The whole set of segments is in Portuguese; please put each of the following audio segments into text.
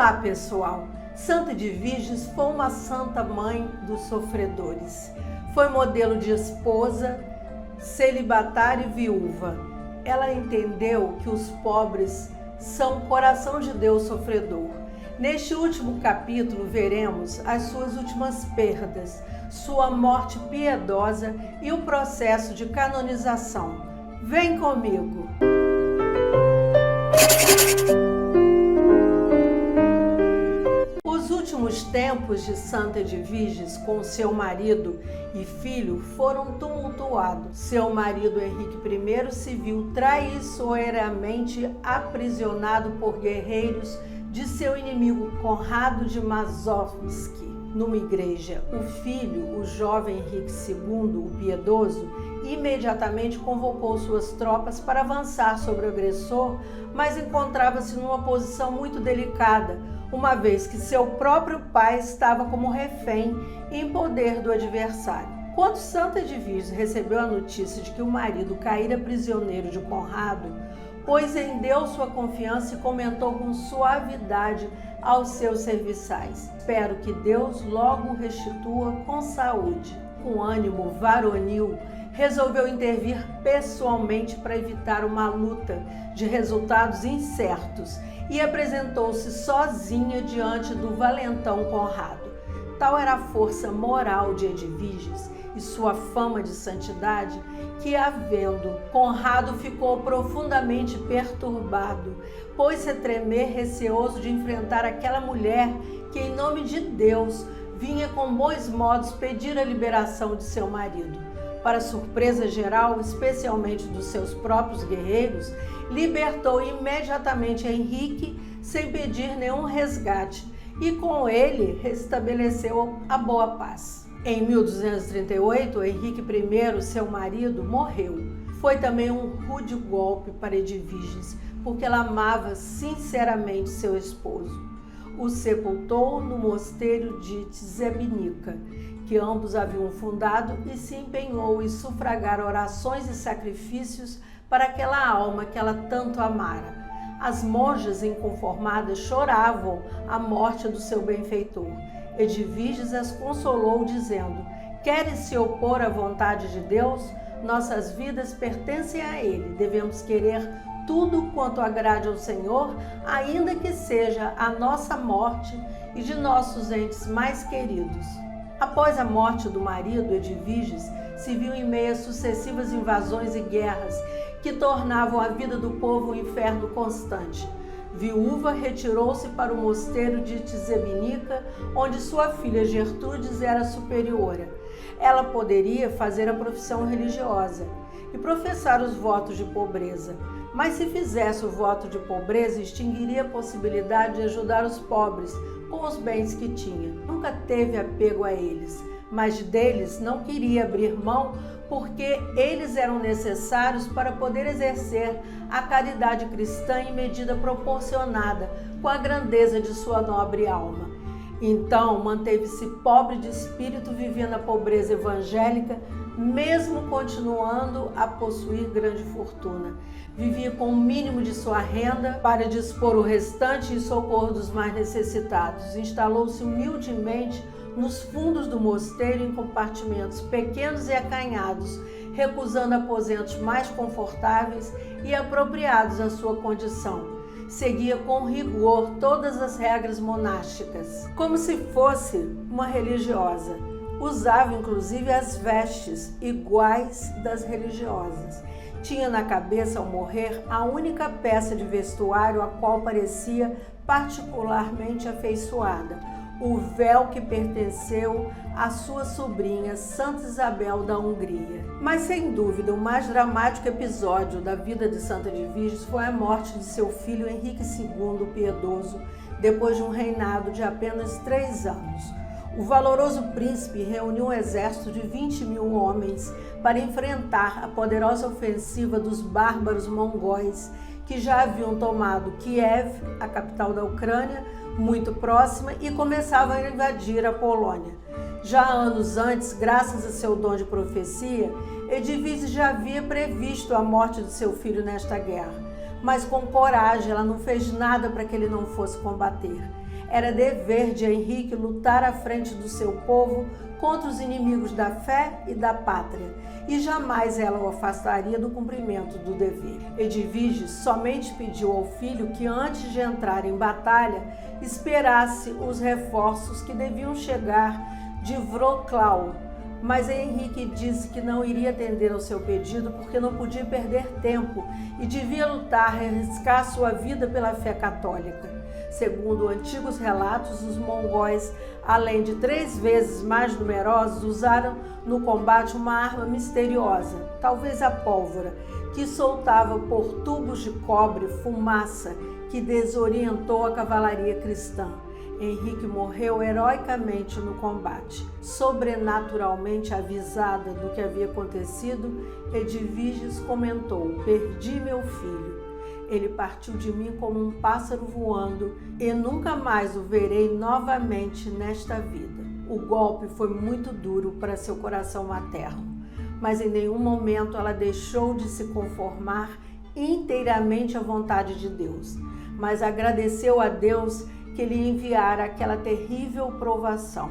Olá pessoal, Santa Edviges foi uma santa mãe dos sofredores. Foi modelo de esposa, celibatária e viúva. Ela entendeu que os pobres são o coração de Deus sofredor. Neste último capítulo veremos as suas últimas perdas, sua morte piedosa e o processo de canonização. Vem comigo! Os últimos tempos de Santa Edviges com seu marido e filho foram tumultuados. Seu marido Henrique I se viu traiçoeiramente aprisionado por guerreiros de seu inimigo Conrado de Mazovsky numa igreja. O filho, o jovem Henrique II, o piedoso, imediatamente convocou suas tropas para avançar sobre o agressor, mas encontrava-se numa posição muito delicada, uma vez que seu próprio pai estava como refém em poder do adversário. Quando Santa Edviges recebeu a notícia de que o marido caíra prisioneiro de Conrado, pôs em Deus sua confiança e comentou com suavidade aos seus serviçais: espero que Deus logo o restitua com saúde. Com ânimo varonil, resolveu intervir pessoalmente para evitar uma luta de resultados incertos e apresentou-se sozinha diante do valentão Conrado. Tal era a força moral de Edviges e sua fama de santidade que, a vendo, Conrado ficou profundamente perturbado, pôs-se a tremer receoso de enfrentar aquela mulher que, em nome de Deus, vinha com bons modos pedir a liberação de seu marido. Para surpresa geral, especialmente dos seus próprios guerreiros, libertou imediatamente Henrique sem pedir nenhum resgate e com ele restabeleceu a boa paz. Em 1238, Henrique I, seu marido, morreu. Foi também um rude golpe para Edviges, porque ela amava sinceramente seu esposo. O sepultou no mosteiro de Tzebnica, que ambos haviam fundado, e se empenhou em sufragar orações e sacrifícios para aquela alma que ela tanto amara. As monjas inconformadas choravam a morte do seu benfeitor. Edviges as consolou dizendo: queres se opor à vontade de Deus? Nossas vidas pertencem a Ele. Devemos querer tudo quanto agrade ao Senhor, ainda que seja a nossa morte e de nossos entes mais queridos. Após a morte do marido, Edviges se viu em meio a sucessivas invasões e guerras que tornavam a vida do povo um inferno constante. Viúva, retirou-se para o mosteiro de Tzebnica, onde sua filha Gertrudes era superiora. Ela poderia fazer a profissão religiosa e professar os votos de pobreza, mas se fizesse o voto de pobreza, extinguiria a possibilidade de ajudar os pobres com os bens que tinha. Nunca teve apego a eles, mas deles não queria abrir mão porque eles eram necessários para poder exercer a caridade cristã em medida proporcionada com a grandeza de sua nobre alma. Então, manteve-se pobre de espírito, vivia na pobreza evangélica, mesmo continuando a possuir grande fortuna. Vivia com o mínimo de sua renda para dispor o restante em socorro dos mais necessitados. Instalou-se humildemente nos fundos do mosteiro em compartimentos pequenos e acanhados, recusando aposentos mais confortáveis e apropriados à sua condição. Seguia com rigor todas as regras monásticas, como se fosse uma religiosa. Usava inclusive as vestes iguais das religiosas. Tinha na cabeça, ao morrer, a única peça de vestuário a qual parecia particularmente afeiçoada: o véu que pertenceu à sua sobrinha Santa Isabel da Hungria. Mas, sem dúvida, o mais dramático episódio da vida de Santa Edviges foi a morte de seu filho Henrique II, o Piedoso, depois de um reinado de apenas 3 anos. O valoroso príncipe reuniu um exército de 20.000 homens para enfrentar a poderosa ofensiva dos bárbaros mongóis, que já haviam tomado Kiev, a capital da Ucrânia, muito próxima, e começavam a invadir a Polônia. Já anos antes, graças a seu dom de profecia, Edviges já havia previsto a morte de seu filho nesta guerra, mas com coragem ela não fez nada para que ele não fosse combater. era dever de Henrique lutar à frente do seu povo contra os inimigos da fé e da pátria, e jamais ela o afastaria do cumprimento do dever. Edviges somente pediu ao filho que, antes de entrar em batalha, esperasse os reforços que deviam chegar de Wrocław, mas Henrique disse que não iria atender ao seu pedido porque não podia perder tempo e devia lutar e arriscar sua vida pela fé católica. Segundo antigos relatos, os mongóis, além de 3 vezes mais numerosos, usaram no combate uma arma misteriosa, talvez a pólvora, que soltava por tubos de cobre fumaça que desorientou a cavalaria cristã. Henrique morreu heroicamente no combate. Sobrenaturalmente avisada do que havia acontecido, Edviges comentou: "Perdi meu filho. Ele partiu de mim como um pássaro voando e nunca mais o verei novamente nesta vida." O golpe foi muito duro para seu coração materno, mas em nenhum momento ela deixou de se conformar inteiramente à vontade de Deus, mas agradeceu a Deus que lhe enviara aquela terrível provação.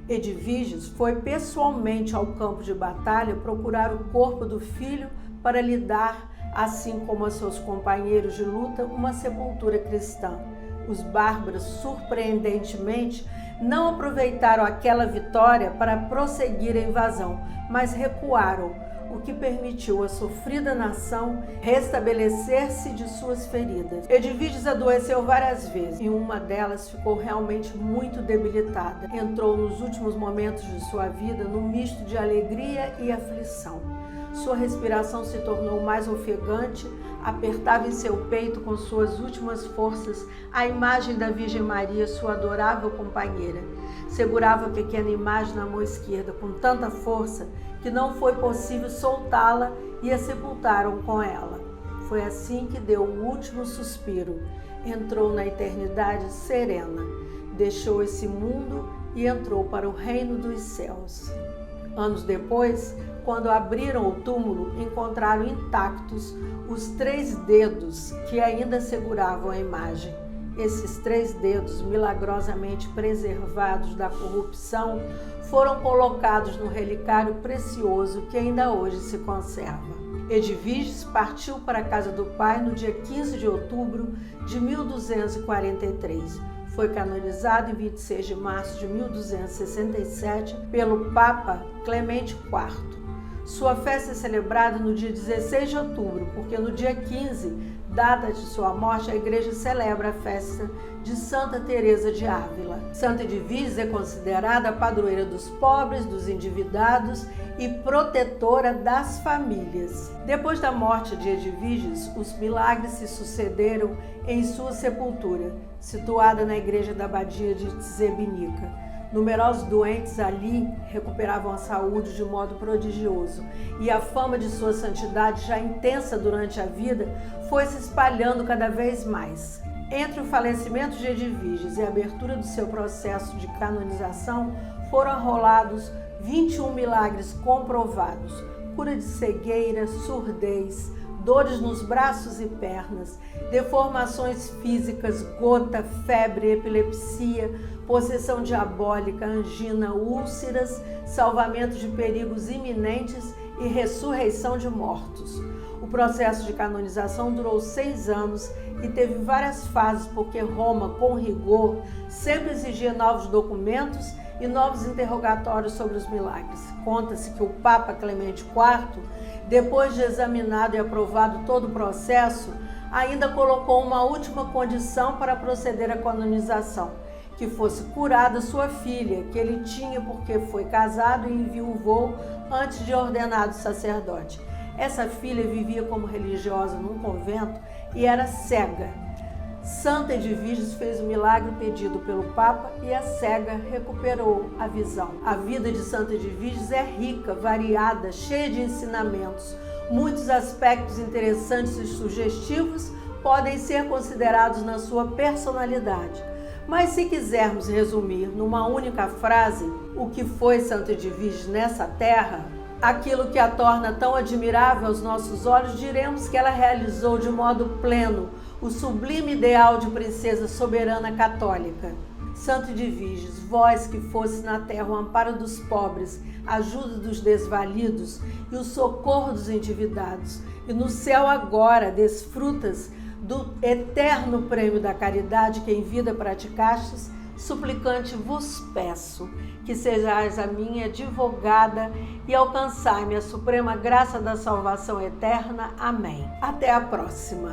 Edviges foi pessoalmente ao campo de batalha procurar o corpo do filho para lhe dar, assim como a seus companheiros de luta, uma sepultura cristã. Os bárbaros, surpreendentemente, não aproveitaram aquela vitória para prosseguir a invasão, mas recuaram, o que permitiu à sofrida nação restabelecer-se de suas feridas. Edviges adoeceu várias vezes e uma delas ficou realmente muito debilitada. Entrou nos últimos momentos de sua vida num misto de alegria e aflição. Sua respiração se tornou mais ofegante, apertava em seu peito com suas últimas forças a imagem da Virgem Maria, sua adorável companheira. Segurava a pequena imagem na mão esquerda com tanta força que não foi possível soltá-la e a sepultaram com ela. Foi assim que deu o último suspiro. Entrou na eternidade serena, deixou esse mundo e entrou para o reino dos céus. Anos depois, quando abriram o túmulo, encontraram intactos os 3 dedos que ainda seguravam a imagem. Esses 3 dedos, milagrosamente preservados da corrupção, foram colocados no relicário precioso que ainda hoje se conserva. Edviges partiu para a casa do pai no dia 15 de outubro de 1243. Foi canonizado em 26 de março de 1267 pelo Papa Clemente IV. Sua festa é celebrada no dia 16 de outubro, porque no dia 15, data de sua morte, a igreja celebra a festa de Santa Teresa de Ávila. Santa Edviges é considerada a padroeira dos pobres, dos endividados e protetora das famílias. Depois da morte de Edviges, os milagres se sucederam em sua sepultura, situada na igreja da abadia de Třebinica. Numerosos doentes ali recuperavam a saúde de modo prodigioso e a fama de sua santidade, já intensa durante a vida, foi se espalhando cada vez mais. Entre o falecimento de Edviges e a abertura do seu processo de canonização, foram arrolados 21 milagres comprovados: cura de cegueira, surdez, dores nos braços e pernas, deformações físicas, gota, febre, epilepsia, possessão diabólica, angina, úlceras, salvamento de perigos iminentes e ressurreição de mortos. O processo de canonização durou 6 anos e teve várias fases, porque Roma, com rigor, sempre exigia novos documentos e novos interrogatórios sobre os milagres. Conta-se que o Papa Clemente IV, depois de examinado e aprovado todo o processo, ainda colocou uma última condição para proceder à canonização: que fosse curada sua filha, que ele tinha porque foi casado e enviuvou antes de ordenado sacerdote. Essa filha vivia como religiosa num convento e era cega. Santa Edviges fez o milagre pedido pelo Papa e a cega recuperou a visão. A vida de Santa Edviges é rica, variada, cheia de ensinamentos. Muitos aspectos interessantes e sugestivos podem ser considerados na sua personalidade. Mas se quisermos resumir numa única frase o que foi Santa Edviges nessa terra, aquilo que a torna tão admirável aos nossos olhos, diremos que ela realizou de modo pleno o sublime ideal de princesa soberana católica. Santo de Virgens, vós que fosse na terra o amparo dos pobres, a ajuda dos desvalidos e o socorro dos endividados, e no céu agora desfrutas do eterno prêmio da caridade que em vida praticastes, suplicante vos peço que sejais a minha advogada e alcançai-me a suprema graça da salvação eterna. Amém. Até a próxima.